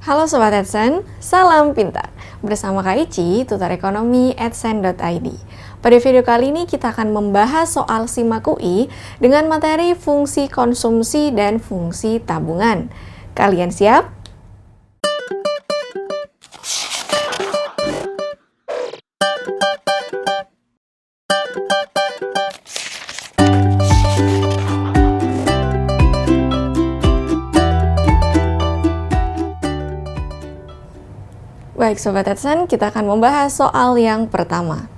Halo Sobat Adsen, salam pintar. Bersama Kak Ici, tutor ekonomi adsen.id. Pada video kali ini kita akan membahas soal SIMAK UI dengan materi fungsi konsumsi dan fungsi tabungan. Kalian siap? Baik Sobat Adsen, kita akan membahas soal yang pertama.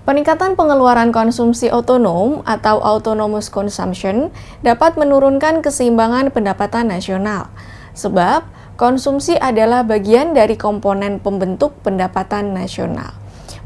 Peningkatan pengeluaran konsumsi otonom atau autonomous consumption dapat menurunkan keseimbangan pendapatan nasional. Sebab, konsumsi adalah bagian dari komponen pembentuk pendapatan nasional.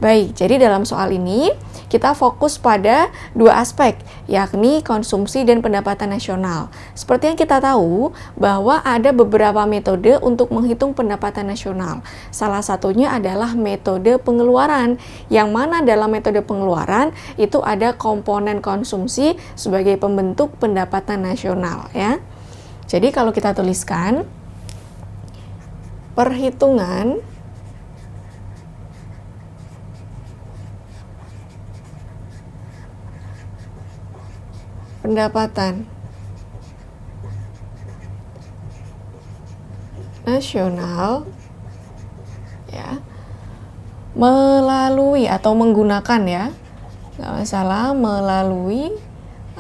Baik, jadi dalam soal ini kita fokus pada dua aspek, yakni konsumsi dan pendapatan nasional. Seperti yang kita tahu bahwa ada beberapa metode untuk menghitung pendapatan nasional. Salah satunya adalah metode pengeluaran, yang mana dalam metode pengeluaran itu ada komponen konsumsi sebagai pembentuk pendapatan nasional, ya. Jadi kalau kita tuliskan perhitungan pendapatan nasional, ya, melalui atau menggunakan, ya, nggak masalah, melalui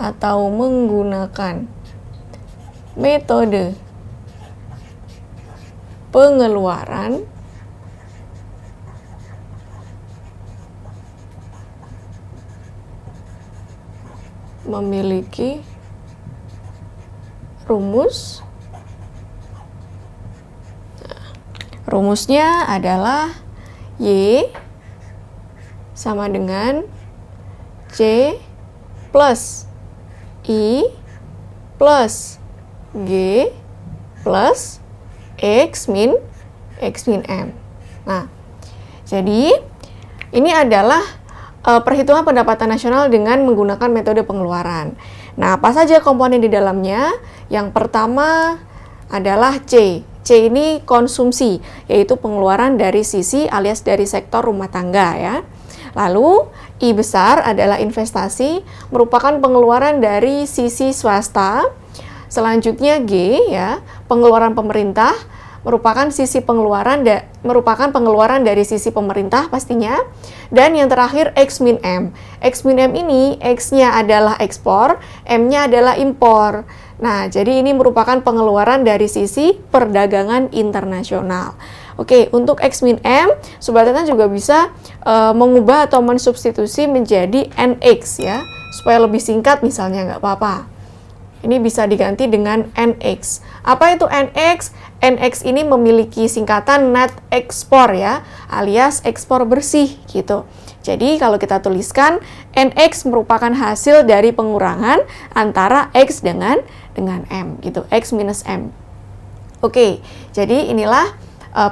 atau menggunakan metode pengeluaran memiliki rumus. Rumusnya adalah Y sama dengan C plus I plus G plus X min M. Nah, jadi ini adalah perhitungan pendapatan nasional dengan menggunakan metode pengeluaran. Nah, apa saja komponen di dalamnya? Yang pertama adalah C. C ini konsumsi, yaitu pengeluaran dari sisi alias dari sektor rumah tangga, ya. Lalu I besar adalah investasi, merupakan pengeluaran dari sisi swasta. Selanjutnya G, ya, pengeluaran pemerintah, merupakan pengeluaran dari sisi pemerintah pastinya. Dan yang terakhir X min M. X min M ini X-nya adalah ekspor, M-nya adalah impor. Nah, jadi ini merupakan pengeluaran dari sisi perdagangan internasional. Oke, untuk X min M, Sobat Adsen juga bisa mengubah atau mensubstitusi menjadi NX, ya, supaya lebih singkat misalnya, nggak apa-apa. Ini bisa diganti dengan NX. Apa itu NX? NX ini memiliki singkatan net ekspor, ya, alias ekspor bersih gitu. Jadi kalau kita tuliskan NX merupakan hasil dari pengurangan antara X dengan M gitu, X minus M. Oke, jadi inilah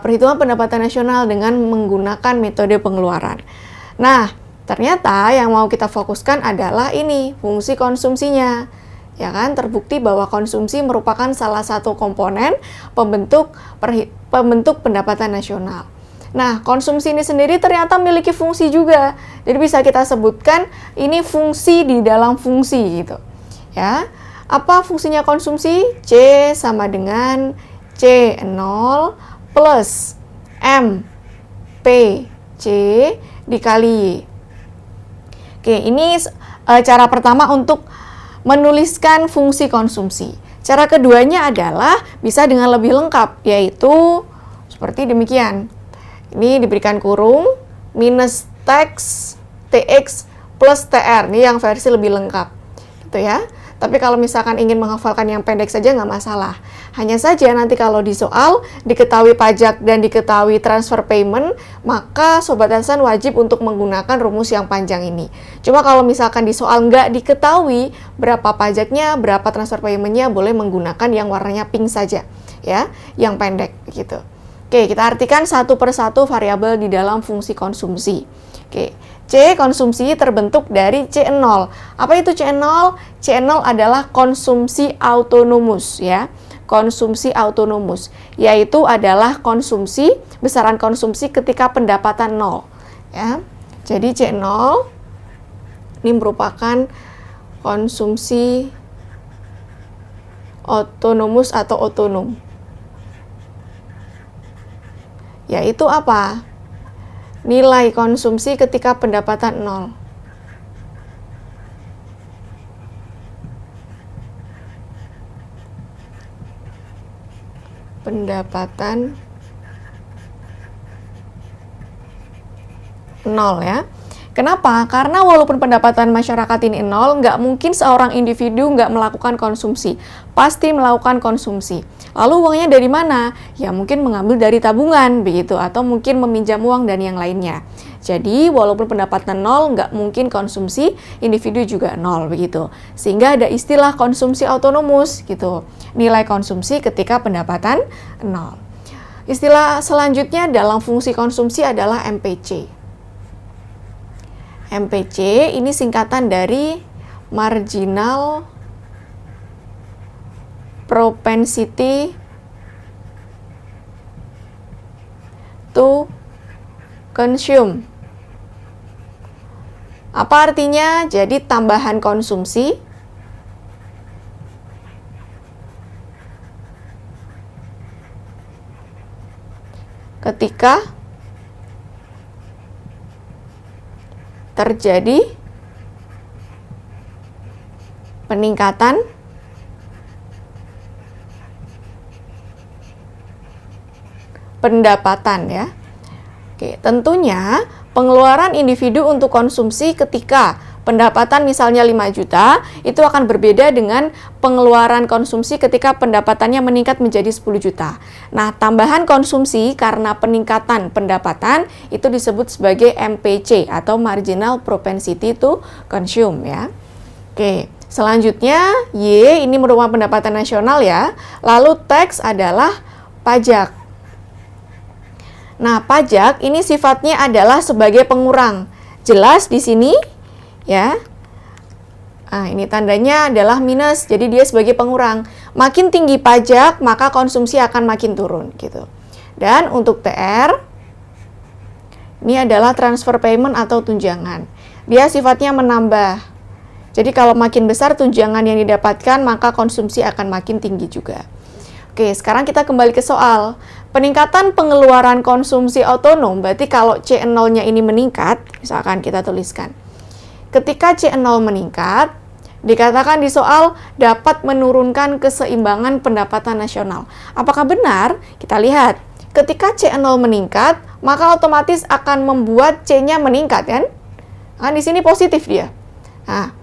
perhitungan pendapatan nasional dengan menggunakan metode pengeluaran. Nah, ternyata yang mau kita fokuskan adalah ini, fungsi konsumsinya. Ya kan, terbukti bahwa konsumsi merupakan salah satu komponen pembentuk pendapatan nasional. Nah, konsumsi ini sendiri ternyata memiliki fungsi juga. Jadi bisa kita sebutkan ini fungsi di dalam fungsi gitu. Ya. Apa fungsinya konsumsi? C sama dengan C0 plus M P C dikali Y. Oke, ini cara pertama untuk menuliskan fungsi konsumsi. Cara keduanya adalah bisa dengan lebih lengkap, yaitu seperti demikian. Ini diberikan kurung minus TX plus TR. Ini yang versi lebih lengkap, gitu ya. Tapi kalau misalkan ingin menghafalkan yang pendek saja nggak masalah. Hanya saja nanti kalau di soal diketahui pajak dan diketahui transfer payment, maka Sobat Adsen wajib untuk menggunakan rumus yang panjang ini. Cuma kalau misalkan di soal nggak diketahui berapa pajaknya, berapa transfer payment-nya, boleh menggunakan yang warnanya pink saja, ya, yang pendek gitu. Oke, kita artikan satu persatu variabel di dalam fungsi konsumsi. Oke, C konsumsi terbentuk dari C0. Apa itu C0? C0 adalah konsumsi autonomus, ya. konsumsi autonomus, yaitu adalah besaran konsumsi ketika pendapatan 0. Ya. Jadi C0 ini merupakan konsumsi autonomus atau otonom. Yaitu apa? Nilai konsumsi ketika pendapatan 0. Pendapatan 0 ya. Kenapa? Karena walaupun pendapatan masyarakat ini 0, nggak mungkin seorang individu nggak melakukan konsumsi. Pasti melakukan konsumsi. Lalu uangnya dari mana? Ya mungkin mengambil dari tabungan, begitu. Atau mungkin meminjam uang dan yang lainnya. Jadi walaupun pendapatan 0, nggak mungkin konsumsi, individu juga 0, begitu. Sehingga ada istilah konsumsi autonomus, gitu. Nilai konsumsi ketika pendapatan 0. Istilah selanjutnya dalam fungsi konsumsi adalah MPC. MPC ini singkatan dari marginal propensity to consume. Apa artinya? Jadi tambahan konsumsi ketika terjadi peningkatan pendapatan ya. Oke, tentunya pengeluaran individu untuk konsumsi ketika pendapatan misalnya 5 juta, itu akan berbeda dengan pengeluaran konsumsi ketika pendapatannya meningkat menjadi 10 juta. Nah, tambahan konsumsi karena peningkatan pendapatan itu disebut sebagai MPC atau Marginal Propensity to Consume ya. Oke, selanjutnya Y ini merupakan pendapatan nasional ya. Lalu tax adalah pajak. Nah, pajak ini sifatnya adalah sebagai pengurang. Jelas di sini ya. Nah, ini tandanya adalah minus, jadi dia sebagai pengurang. Makin tinggi pajak, maka konsumsi akan makin turun gitu. Dan untuk TR ini adalah transfer payment atau tunjangan. Dia sifatnya menambah. Jadi kalau makin besar tunjangan yang didapatkan, maka konsumsi akan makin tinggi juga. Oke, sekarang kita kembali ke soal. Peningkatan pengeluaran konsumsi otonom, berarti kalau C0-nya ini meningkat, misalkan kita tuliskan. Ketika C0 meningkat, dikatakan di soal dapat menurunkan keseimbangan pendapatan nasional. Apakah benar? Kita lihat. Ketika C0 meningkat, maka otomatis akan membuat C-nya meningkat kan? Kan di sini positif dia. Nah,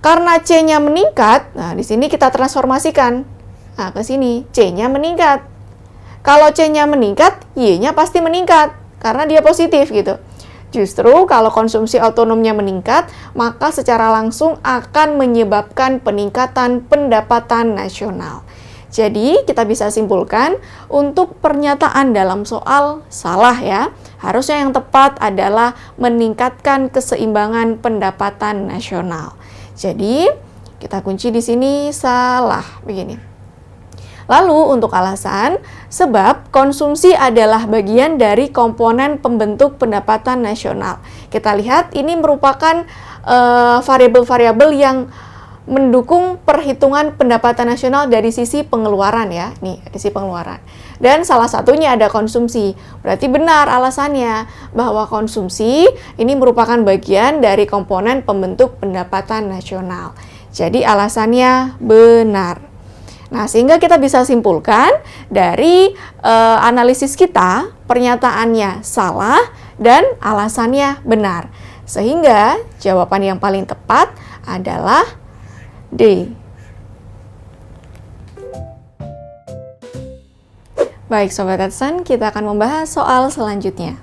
karena C-nya meningkat, nah di sini kita transformasikan. Nah, ke sini C-nya meningkat. Kalau C-nya meningkat, Y-nya pasti meningkat karena dia positif gitu. Justru kalau konsumsi otonomnya meningkat, maka secara langsung akan menyebabkan peningkatan pendapatan nasional. Jadi, kita bisa simpulkan untuk pernyataan dalam soal salah ya. Harusnya yang tepat adalah meningkatkan keseimbangan pendapatan nasional. Jadi, kita kunci di sini salah begini. Lalu untuk alasan, sebab konsumsi adalah bagian dari komponen pembentuk pendapatan nasional. Kita lihat ini merupakan variabel-variabel yang mendukung perhitungan pendapatan nasional dari sisi pengeluaran ya. Nih, dari sisi pengeluaran. Dan salah satunya ada konsumsi. Berarti benar alasannya bahwa konsumsi ini merupakan bagian dari komponen pembentuk pendapatan nasional. Jadi alasannya benar. Nah, sehingga kita bisa simpulkan dari analisis kita, pernyataannya salah dan alasannya benar. Sehingga jawaban yang paling tepat adalah D. Baik, Sobat Edson, kita akan membahas soal selanjutnya.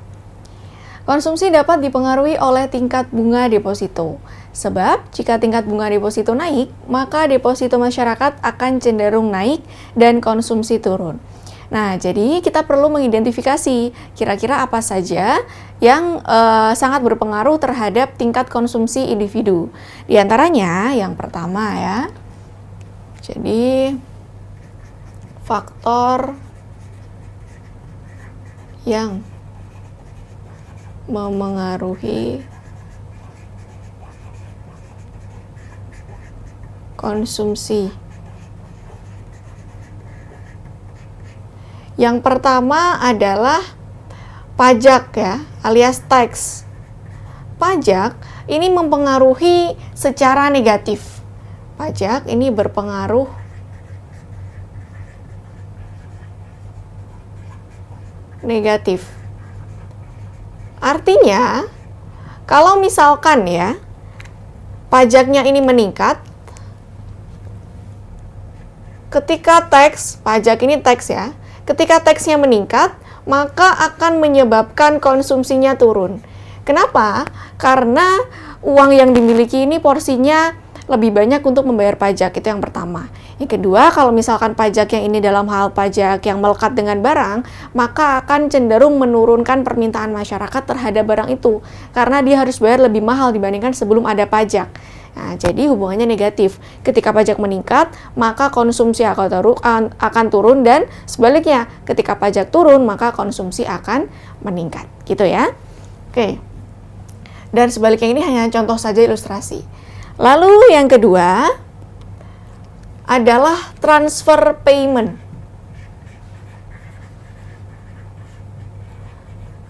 Konsumsi dapat dipengaruhi oleh tingkat bunga deposito. Sebab, jika tingkat bunga deposito naik, maka deposito masyarakat akan cenderung naik dan konsumsi turun. Nah, jadi kita perlu mengidentifikasi kira-kira apa saja yang sangat berpengaruh terhadap tingkat konsumsi individu. Di antaranya, yang pertama ya, jadi faktor yang memengaruhi konsumsi. Yang pertama adalah pajak ya, alias tax. Pajak ini mempengaruhi secara negatif. Pajak ini berpengaruh negatif. Artinya, kalau misalkan ya, pajaknya ini meningkat, ketika pajak ini tax ya, ketika taxnya meningkat, maka akan menyebabkan konsumsinya turun. Kenapa? Karena uang yang dimiliki ini porsinya lebih banyak untuk membayar pajak, itu yang pertama. Yang kedua, kalau misalkan pajak yang ini dalam hal pajak yang melekat dengan barang, maka akan cenderung menurunkan permintaan masyarakat terhadap barang itu, karena dia harus bayar lebih mahal dibandingkan sebelum ada pajak. Nah, jadi hubungannya negatif. Ketika pajak meningkat, maka konsumsi akan turun, dan sebaliknya, ketika pajak turun, maka konsumsi akan meningkat. Gitu ya. Oke. Dan sebaliknya ini hanya contoh saja, ilustrasi. Lalu yang kedua adalah transfer payment.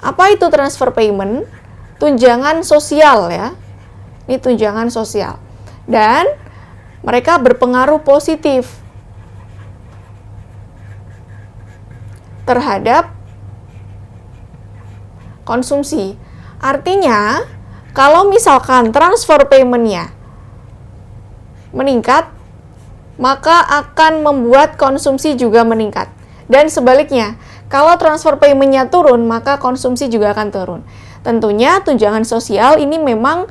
Apa itu transfer payment? Tunjangan sosial ya. Ini tunjangan sosial. Dan mereka berpengaruh positif terhadap konsumsi. Artinya, kalau misalkan transfer payment-nya meningkat, maka akan membuat konsumsi juga meningkat. Dan sebaliknya, kalau transfer payment-nya turun, maka konsumsi juga akan turun. Tentunya tunjangan sosial ini memang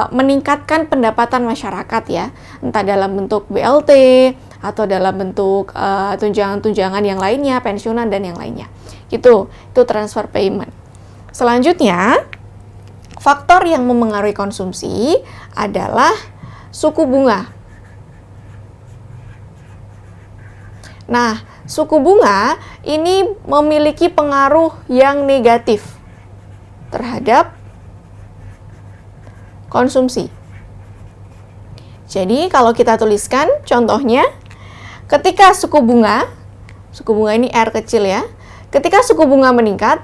meningkatkan pendapatan masyarakat ya, entah dalam bentuk BLT atau dalam bentuk tunjangan-tunjangan yang lainnya, pensiunan dan yang lainnya. Itu transfer payment. Selanjutnya, faktor yang memengaruhi konsumsi adalah suku bunga. Nah, suku bunga ini memiliki pengaruh yang negatif terhadap konsumsi. Jadi, kalau kita tuliskan contohnya, ketika suku bunga ini R kecil ya, ketika suku bunga meningkat,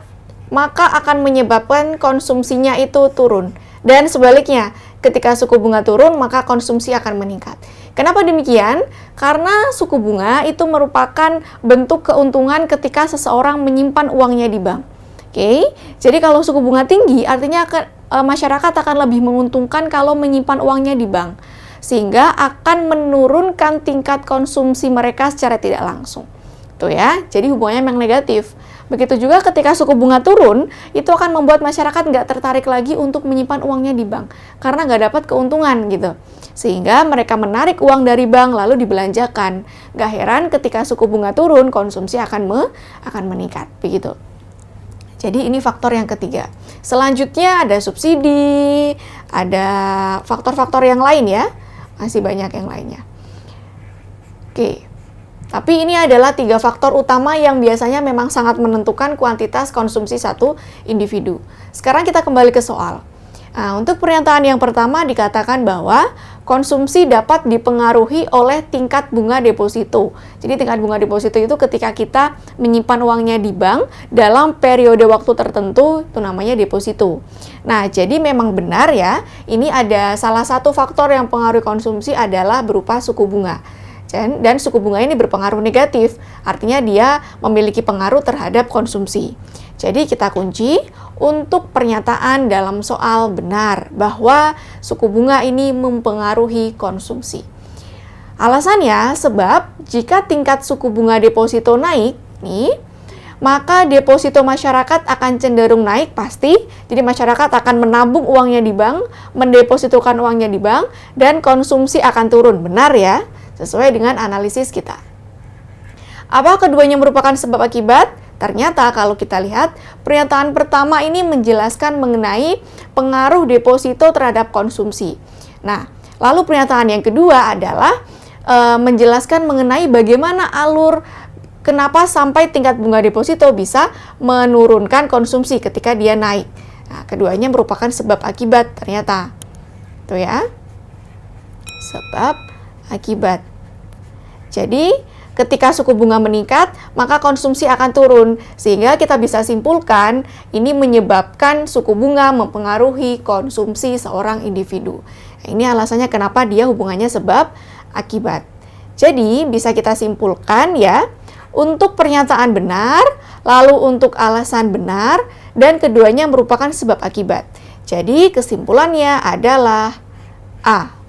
maka akan menyebabkan konsumsinya itu turun. Dan sebaliknya, ketika suku bunga turun, maka konsumsi akan meningkat. Kenapa demikian? Karena suku bunga itu merupakan bentuk keuntungan ketika seseorang menyimpan uangnya di bank. Oke, jadi kalau suku bunga tinggi, artinya masyarakat akan lebih menguntungkan kalau menyimpan uangnya di bank, sehingga akan menurunkan tingkat konsumsi mereka secara tidak langsung. Tuh ya, jadi hubungannya memang negatif. Begitu juga ketika suku bunga turun, itu akan membuat masyarakat nggak tertarik lagi untuk menyimpan uangnya di bank, karena nggak dapat keuntungan gitu. Sehingga mereka menarik uang dari bank lalu dibelanjakan. Nggak heran ketika suku bunga turun, konsumsi akan meningkat. Begitu. Jadi ini faktor yang ketiga. Selanjutnya ada subsidi, ada faktor-faktor yang lain ya. Masih banyak yang lainnya. Oke. Tapi ini adalah 3 faktor utama yang biasanya memang sangat menentukan kuantitas konsumsi satu individu. Sekarang kita kembali ke soal. Nah, untuk pernyataan yang pertama dikatakan bahwa konsumsi dapat dipengaruhi oleh tingkat bunga deposito. Jadi tingkat bunga deposito itu ketika kita menyimpan uangnya di bank dalam periode waktu tertentu, itu namanya deposito. Nah, jadi memang benar ya, ini ada salah satu faktor yang mempengaruhi konsumsi adalah berupa suku bunga. Dan suku bunga ini berpengaruh negatif, artinya dia memiliki pengaruh terhadap konsumsi. Jadi kita kunci untuk pernyataan dalam soal benar bahwa suku bunga ini mempengaruhi konsumsi. Alasannya sebab jika tingkat suku bunga deposito naik nih, maka deposito masyarakat akan cenderung naik pasti. Jadi masyarakat akan menabung uangnya di bank, mendepositokan uangnya di bank, dan konsumsi akan turun. Benar ya? Sesuai dengan analisis kita. Apa keduanya merupakan sebab akibat? Ternyata kalau kita lihat, pernyataan pertama ini menjelaskan mengenai pengaruh deposito terhadap konsumsi. Nah, lalu pernyataan yang kedua adalah menjelaskan mengenai bagaimana alur kenapa sampai tingkat bunga deposito bisa menurunkan konsumsi ketika dia naik. Nah, keduanya merupakan sebab akibat ternyata. Tuh ya. Sebab akibat. Jadi, ketika suku bunga meningkat, maka konsumsi akan turun. Sehingga kita bisa simpulkan, ini menyebabkan suku bunga mempengaruhi konsumsi seorang individu. Nah, ini alasannya kenapa dia hubungannya sebab akibat. Jadi, bisa kita simpulkan ya, untuk pernyataan benar, lalu untuk alasan benar, dan keduanya merupakan sebab akibat. Jadi, kesimpulannya adalah A.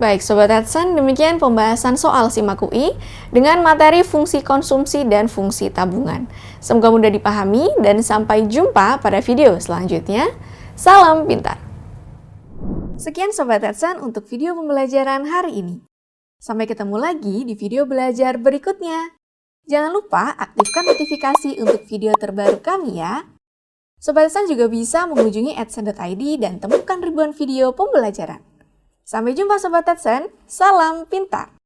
Baik Sobat Adsen, demikian pembahasan soal SIMAK UI dengan materi fungsi konsumsi dan fungsi tabungan. Semoga mudah dipahami dan sampai jumpa pada video selanjutnya. Salam pintar! Sekian Sobat Adsen untuk video pembelajaran hari ini. Sampai ketemu lagi di video belajar berikutnya. Jangan lupa aktifkan notifikasi untuk video terbaru kami ya. Sobat Adsen juga bisa mengunjungi adsen.id dan temukan ribuan video pembelajaran. Sampai jumpa Sobat Adsen, salam pintar!